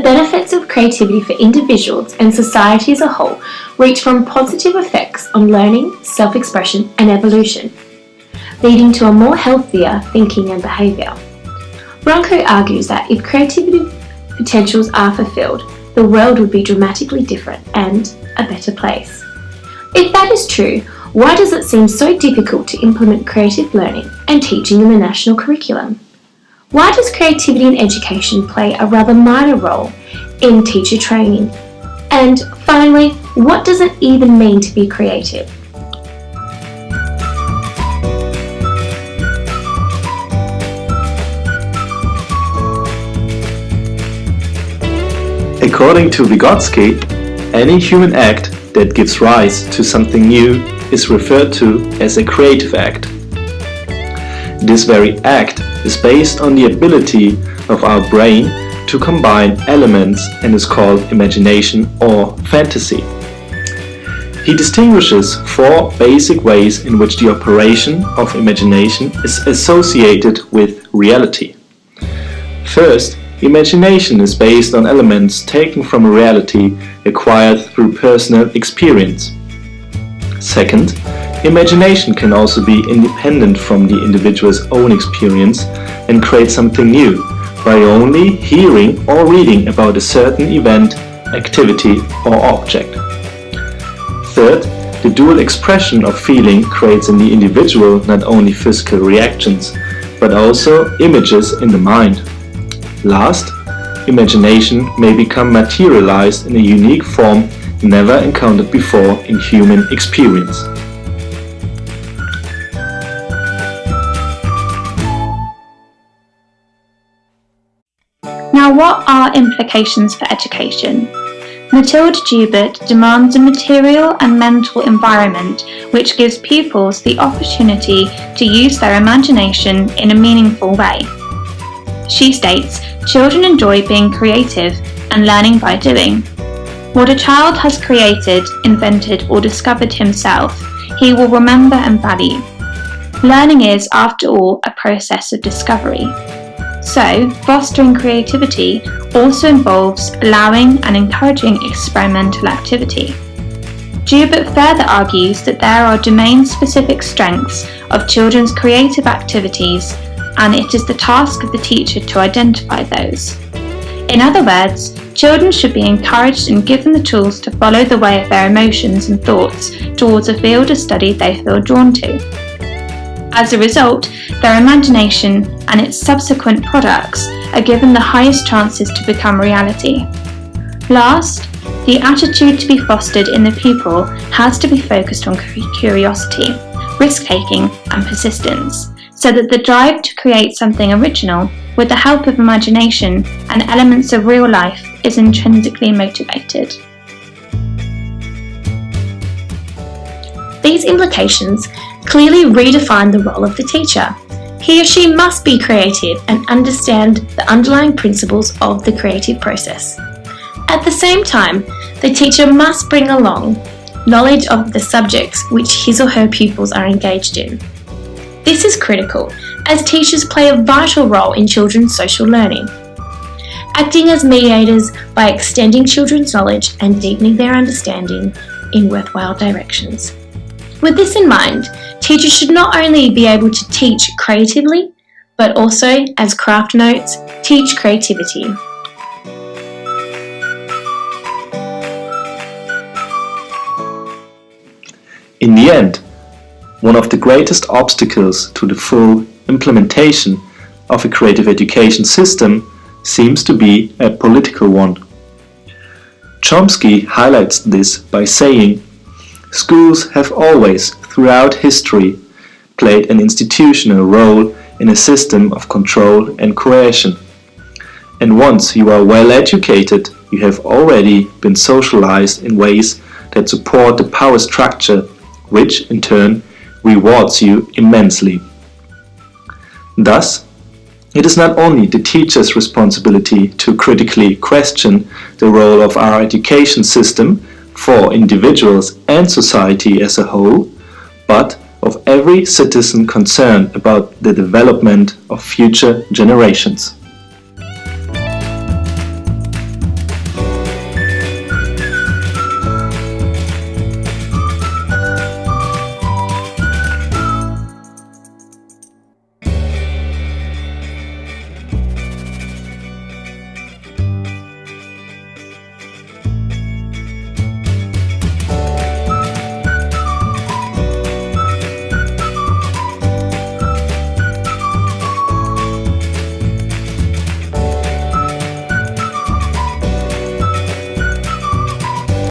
benefits of creativity for individuals and society as a whole reach from positive effects on learning, self-expression and evolution, leading to a more healthier thinking and behaviour. Bronco argues that if creativity potentials are fulfilled, the world would be dramatically different and a better place. If that is true, why does it seem so difficult to implement creative learning and teaching in the national curriculum? Why does creativity in education play a rather minor role in teacher training? And finally, what does it even mean to be creative? According to Vygotsky, any human act that gives rise to something new is referred to as a creative act. This very act is based on the ability of our brain to combine elements and is called imagination or fantasy. He distinguishes four basic ways in which the operation of imagination is associated with reality. First, imagination is based on elements taken from a reality acquired through personal experience. Second, imagination can also be independent from the individual's own experience and create something new by only hearing or reading about a certain event, activity, or object. Third, the dual expression of feeling creates in the individual not only physical reactions, but also images in the mind. Last, imagination may become materialized in a unique form never encountered before in human experience. Now, what are implications for education? Mathilde Joubert demands a material and mental environment which gives pupils the opportunity to use their imagination in a meaningful way. She states, children enjoy being creative and learning by doing. What a child has created, invented or discovered himself, he will remember and value. Learning is, after all, a process of discovery. So, fostering creativity also involves allowing and encouraging experimental activity. Joubert further argues that there are domain-specific strengths of children's creative activities, and it is the task of the teacher to identify those. In other words, children should be encouraged and given the tools to follow the way of their emotions and thoughts towards a field of study they feel drawn to. As a result, their imagination and its subsequent products are given the highest chances to become reality. Last, the attitude to be fostered in the pupil has to be focused on curiosity, risk-taking and persistence, so that the drive to create something original with the help of imagination and elements of real life is intrinsically motivated. These implications clearly redefine the role of the teacher. He or she must be creative and understand the underlying principles of the creative process. At the same time, the teacher must bring along knowledge of the subjects which his or her pupils are engaged in. This is critical, as teachers play a vital role in children's social learning, acting as mediators by extending children's knowledge and deepening their understanding in worthwhile directions. With this in mind, teachers should not only be able to teach creatively, but also, as craft notes, teach creativity. In the end, one of the greatest obstacles to the full implementation of a creative education system seems to be a political one. Chomsky highlights this by saying, schools have always, throughout history, played an institutional role in a system of control and coercion. And once you are well educated, you have already been socialized in ways that support the power structure, which in turn rewards you immensely. Thus, it is not only the teacher's responsibility to critically question the role of our education system for individuals and society as a whole, but of every citizen concerned about the development of future generations.